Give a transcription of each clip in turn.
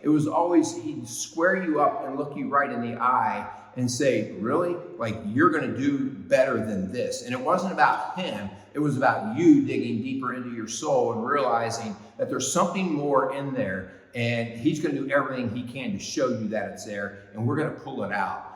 It was always, he'd square you up and look you right in the eye and say, really? Like, you're going to do better than this. And it wasn't about him. It was about you digging deeper into your soul and realizing that there's something more in there. And he's going to do everything he can to show you that it's there. And we're going to pull it out.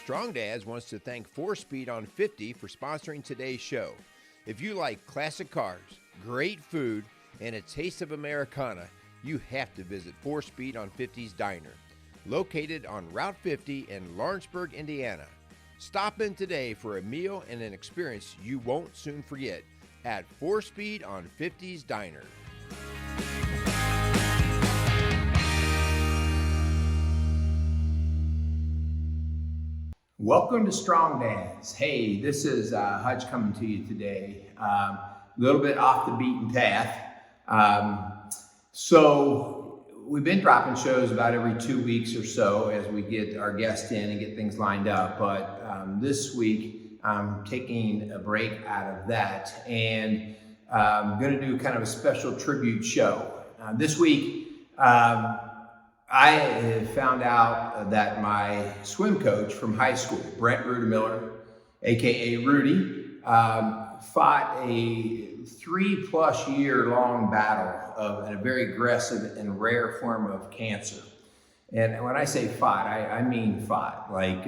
Strong Dads wants to thank 4Speed on 50 for sponsoring today's show. If you like classic cars, great food, and a taste of Americana, you have to visit 4Speed on 50's Diner, located on Route 50 in Lawrenceburg, Indiana. Stop in today for a meal and an experience you won't soon forget at 4Speed on 50's Diner. Welcome to Strong Dads. Hey, this is Hutch coming to you today. A little bit off the beaten path. So we've been dropping shows about every 2 weeks or so as we get our guests in and get things lined up. But this week, I'm taking a break out of that and I'm going to do kind of a special tribute show. This week, I have found out that my swim coach from high school, Brent Rutemiller, aka Rudy, fought a 3+ year long battle of a very aggressive and rare form of cancer. And when I say fought, I mean fought. Like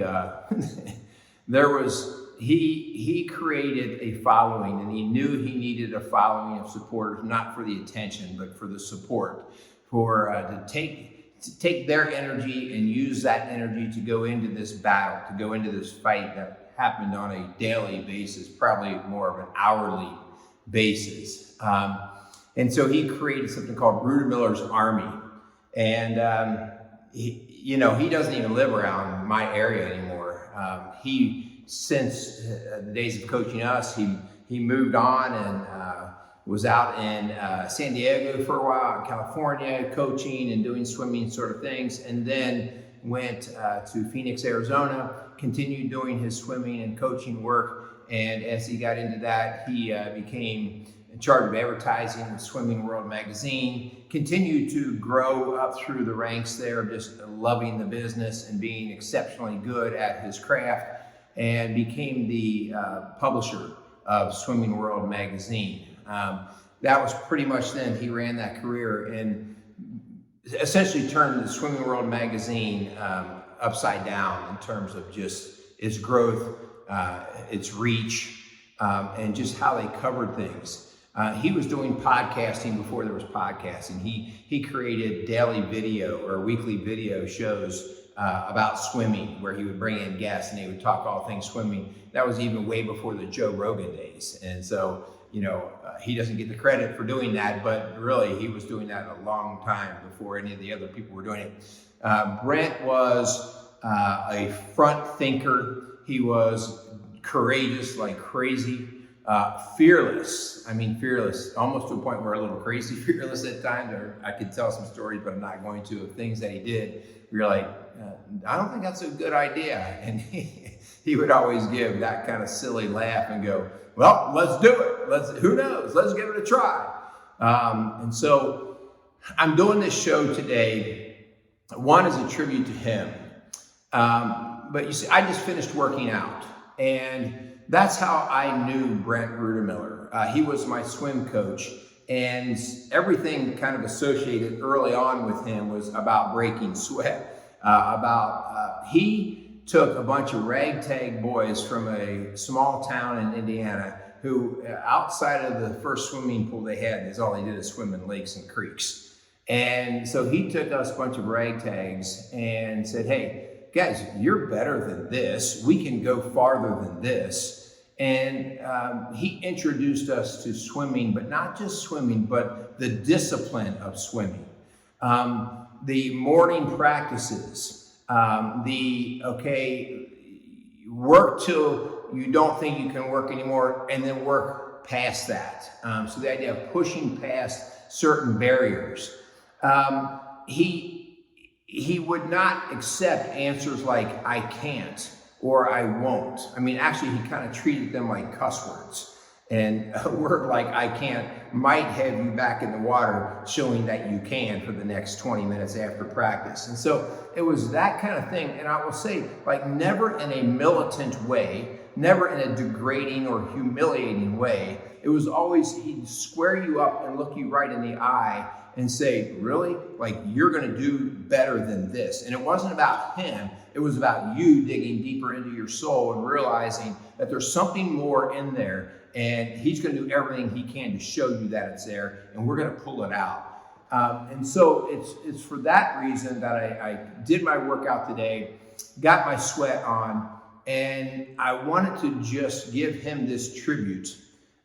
he created a following, and he knew he needed a following of supporters, not for the attention, but for the support, to take their energy and use that energy to go into this battle, to go into this fight that happened on a daily basis, probably more of an hourly basis. And so he created something called Rutemiller's Army. And he doesn't even live around my area anymore. Since the days of coaching us, he moved on and was out in San Diego for a while, in California, coaching and doing swimming sort of things, and then went to Phoenix, Arizona, continued doing his swimming and coaching work. And as he got into that, he became in charge of advertising with Swimming World magazine, continued to grow up through the ranks there, just loving the business and being exceptionally good at his craft, and became the publisher of Swimming World magazine. That was pretty much then he ran that career and essentially turned the Swimming World magazine upside down in terms of just its growth, its reach, and just how they covered things. He was doing podcasting before there was podcasting. He created daily video or weekly video shows about swimming, where he would bring in guests and he would talk all things swimming. That was even way before the Joe Rogan days. And so, he doesn't get the credit for doing that, but really he was doing that a long time before any of the other people were doing it. Brent was a front thinker. He was courageous like crazy, fearless. I mean, fearless, almost to a point where a little crazy fearless at times. Or I could tell some stories, but I'm not going to, of things that he did. You're like, I don't think that's a good idea. And he would always give that kind of silly laugh and go, well, let's do it. Who knows? Let's give it a try. And so I'm doing this show today. One is a tribute to him. But you see, I just finished working out, and that's how I knew Brent Rutemiller. He was my swim coach, and everything kind of associated early on with him was about breaking sweat. He took a bunch of ragtag boys from a small town in Indiana who, outside of the first swimming pool they had, is all they did is swim in lakes and creeks. And so he took us a bunch of ragtags and said, hey, guys, you're better than this. We can go farther than this. And he introduced us to swimming, but not just swimming, but the discipline of swimming. The morning practices, work till you don't think you can work anymore, and then work past that. So the idea of pushing past certain barriers. He would not accept answers like "I can't" or "I won't." I mean, actually, he kind of treated them like cuss words. And a word like I can't might have you back in the water, showing that you can for the next 20 minutes after practice. And so it was that kind of thing. And I will say, like, never in a militant way, never in a degrading or humiliating way. It was always, he'd square you up and look you right in the eye and say, really? Like, you're going to do better than this. And it wasn't about him. It was about you digging deeper into your soul and realizing that there's something more in there. And he's going to do everything he can to show you that it's there. And we're going to pull it out. And so it's for that reason that I did my workout today, got my sweat on, and I wanted to just give him this tribute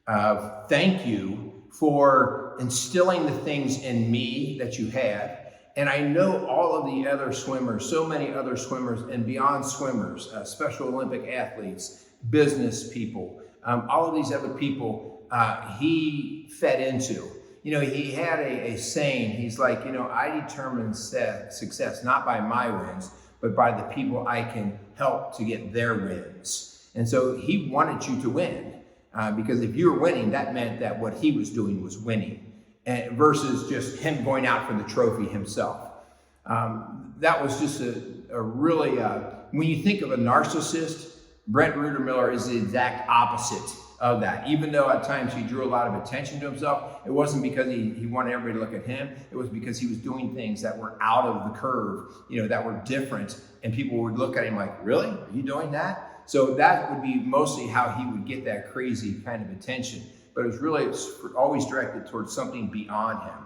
of thank you for instilling the things in me that you have. And I know all of the other swimmers, so many other swimmers and beyond swimmers, Special Olympic athletes, business people, all of these other people he fed into. You know, he had a saying. He's like, you know, I determine success not by my wins, but by the people I can help to get their wins. And so he wanted you to win. Because if you were winning, that meant that what he was doing was winning, and versus just him going out for the trophy himself. That was just a really, when you think of a narcissist, Brent Rutemiller is the exact opposite of that. Even though at times he drew a lot of attention to himself, it wasn't because he wanted everybody to look at him. It was because he was doing things that were out of the curve, you know, that were different. And people would look at him like, really? Are you doing that? So that would be mostly how he would get that crazy kind of attention. But it was really always directed towards something beyond him.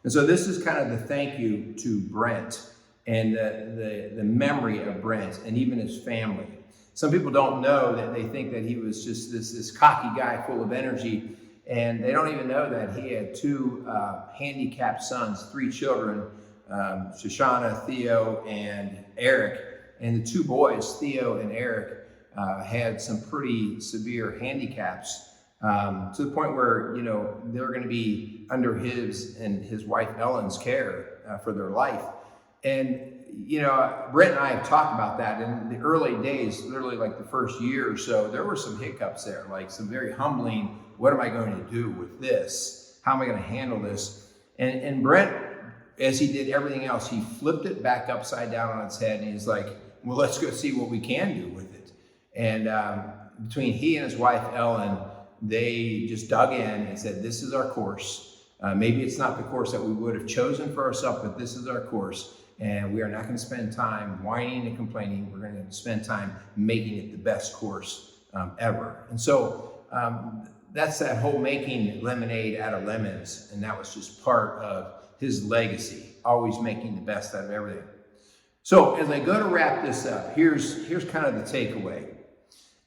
And so this is kind of the thank you to Brent and the memory of Brent and even his family. Some people don't know that. They think that he was just this cocky guy full of energy. And they don't even know that he had two handicapped sons, 3 children, Shoshana, Theo, and Eric. And the 2 boys, Theo and Eric, had some pretty severe handicaps to the point where, you know, they're going to be under his and his wife Ellen's care for their life. And, you know, Brent and I have talked about that in the early days, literally like the first year or so. There were some hiccups there, like some very humbling, what am I going to do with this? How am I going to handle this? And Brent, as he did everything else, he flipped it back upside down on its head, and he's like, well, let's go see what we can do with it. And between he and his wife, Ellen, they just dug in and said, this is our course. Maybe it's not the course that we would have chosen for ourselves, but this is our course. And we are not going to spend time whining and complaining. We're going to spend time making it the best course ever. And so that's that whole making lemonade out of lemons. And that was just part of his legacy, always making the best out of everything. So as I go to wrap this up, here's kind of the takeaway.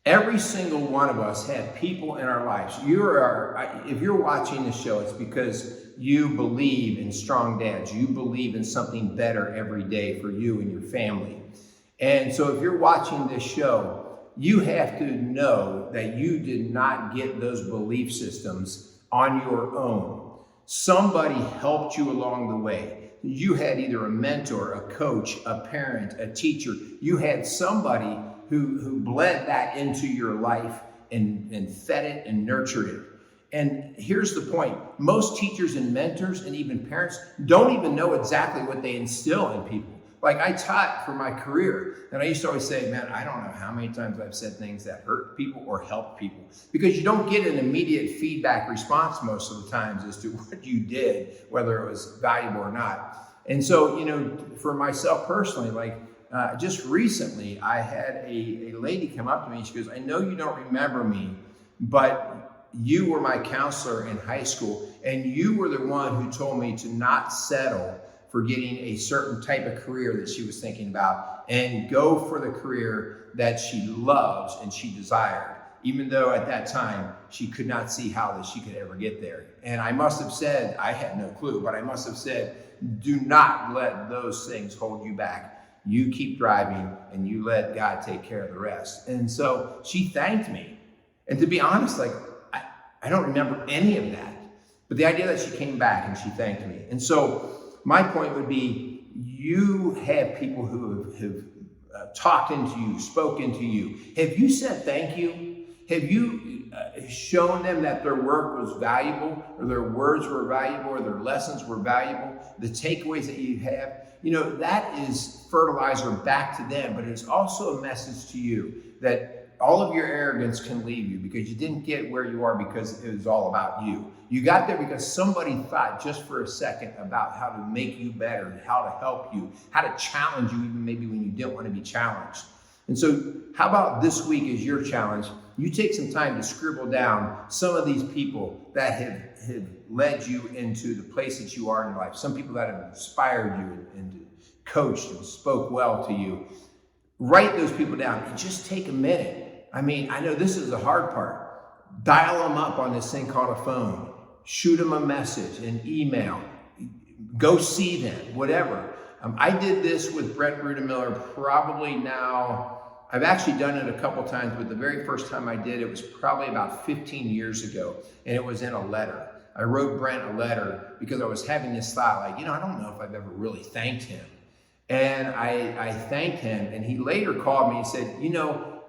Every single one of us had people in our lives. If you're watching this show, it's because you believe in strong dads. You believe in something better every day for you and your family. And so if you're watching this show, you have to know that you did not get those belief systems on your own. Somebody helped you along the way. You had either a mentor, a coach, a parent, a teacher. You had somebody who bled that into your life and fed it and nurtured it. And here's the point. Most teachers and mentors and even parents don't even know exactly what they instill in people. Like I taught for my career, and I used to always say, man, I don't know how many times I've said things that hurt people or help people, because you don't get an immediate feedback response most of the times as to what you did, whether it was valuable or not. And so, you know, for myself personally, like just recently, I had a lady come up to me and she goes, I know you don't remember me, but you were my counselor in high school, and you were the one who told me to not settle for getting a certain type of career that she was thinking about and go for the career that she loves and she desired, even though at that time she could not see how that she could ever get there. And I must have said, I had no clue, but I must have said, do not let those things hold you back. You keep driving and you let God take care of the rest. And so she thanked me. And to be honest, like, I don't remember any of that, but the idea that she came back and she thanked me. And so my point would be, you have people who have talked into you, spoken to you. Have you said thank you? Have you shown them that their work was valuable, or their words were valuable, or their lessons were valuable, the takeaways that you have, that is fertilizer back to them, but it's also a message to you that all of your arrogance can leave you, because you didn't get where you are because it was all about you. You got there because somebody thought just for a second about how to make you better, and how to help you, how to challenge you even maybe when you didn't want to be challenged. And so how about this week is your challenge? You take some time to scribble down some of these people that have led you into the place that you are in life. Some people that have inspired you and coached and spoke well to you. Write those people down and just take a minute. I know this is the hard part. Dial them up on this thing called a phone. Shoot them a message, an email. Go see them, whatever. I did this with Brent Rutemiller probably now. I've actually done it a couple times, but the very first time I did it was probably about 15 years ago, and it was in a letter. I wrote Brent a letter because I was having this thought, I don't know if I've ever really thanked him. And I thanked him, and he later called me and said,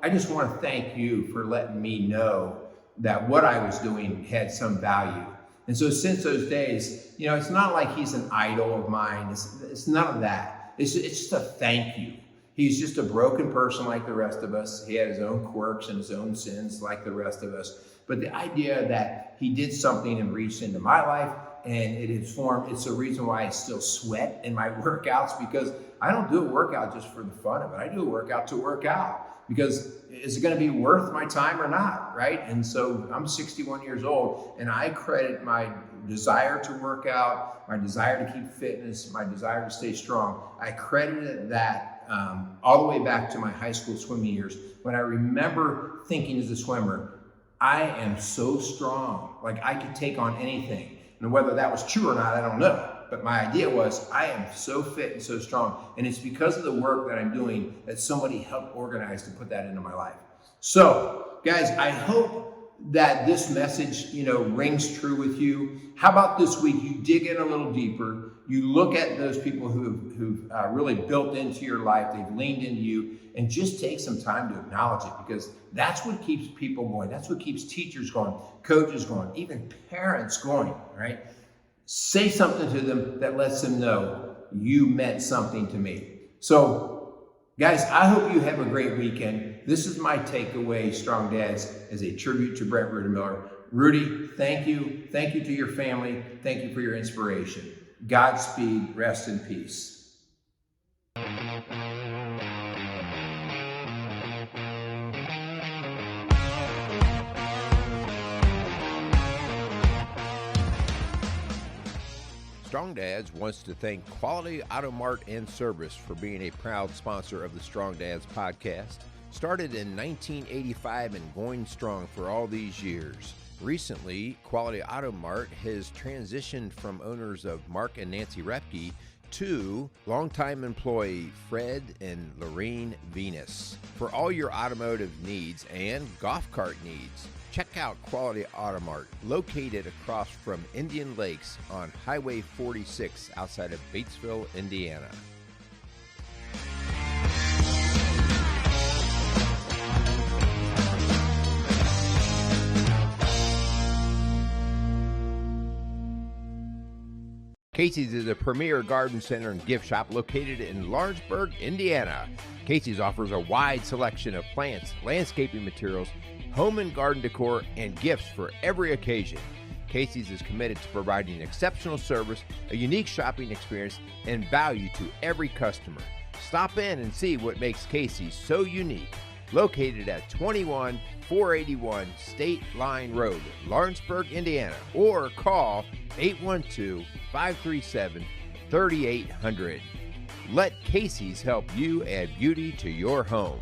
I just want to thank you for letting me know that what I was doing had some value. And so since those days, it's not like he's an idol of mine. It's none of that. It's just a thank you. He's just a broken person like the rest of us. He had his own quirks and his own sins like the rest of us. But the idea that he did something and reached into my life, and it informed, it's the reason why I still sweat in my workouts, because I don't do a workout just for the fun of it. I do a workout to work out, because is it going to be worth my time or not, right? And so I'm 61 years old, and I credit my desire to work out, my desire to keep fitness, my desire to stay strong. I credited that all the way back to my high school swimming years, when I remember thinking as a swimmer, I am so strong, like I could take on anything. And whether that was true or not, I don't know. But my idea was, I am so fit and so strong. And it's because of the work that I'm doing that somebody helped organize to put that into my life. So, guys, I hope that this message, rings true with you. How about this week you dig in a little deeper, you look at those people who've really built into your life, they've leaned into you, and just take some time to acknowledge it, because that's what keeps people going. That's what keeps teachers going, coaches going, even parents going, right? Say something to them that lets them know you meant something to me. So, guys, I hope you have a great weekend. This is my takeaway, Strong Dads, as a tribute to Brent Rutemiller. Rudy, thank you. Thank you to your family. Thank you for your inspiration. Godspeed. Rest in peace. Strong Dads wants to thank Quality Auto Mart and Service for being a proud sponsor of the Strong Dads podcast. Started in 1985 and going strong for all these years. Recently, Quality Auto Mart has transitioned from owners of Mark and Nancy Repke to longtime employee Fred and Lorene Venus. For all your automotive needs and golf cart needs, check out Quality Auto Mart, located across from Indian Lakes on Highway 46 outside of Batesville, Indiana. Casey's is a premier garden center and gift shop located in Lawrenceburg, Indiana. Casey's offers a wide selection of plants, landscaping materials, home and garden decor, and gifts for every occasion. Casey's is committed to providing exceptional service, a unique shopping experience, and value to every customer. Stop in and see what makes Casey's so unique. Located at 21481 State Line Road, Lawrenceburg, Indiana, or call 812-537-3800. Let Casey's help you add beauty to your home.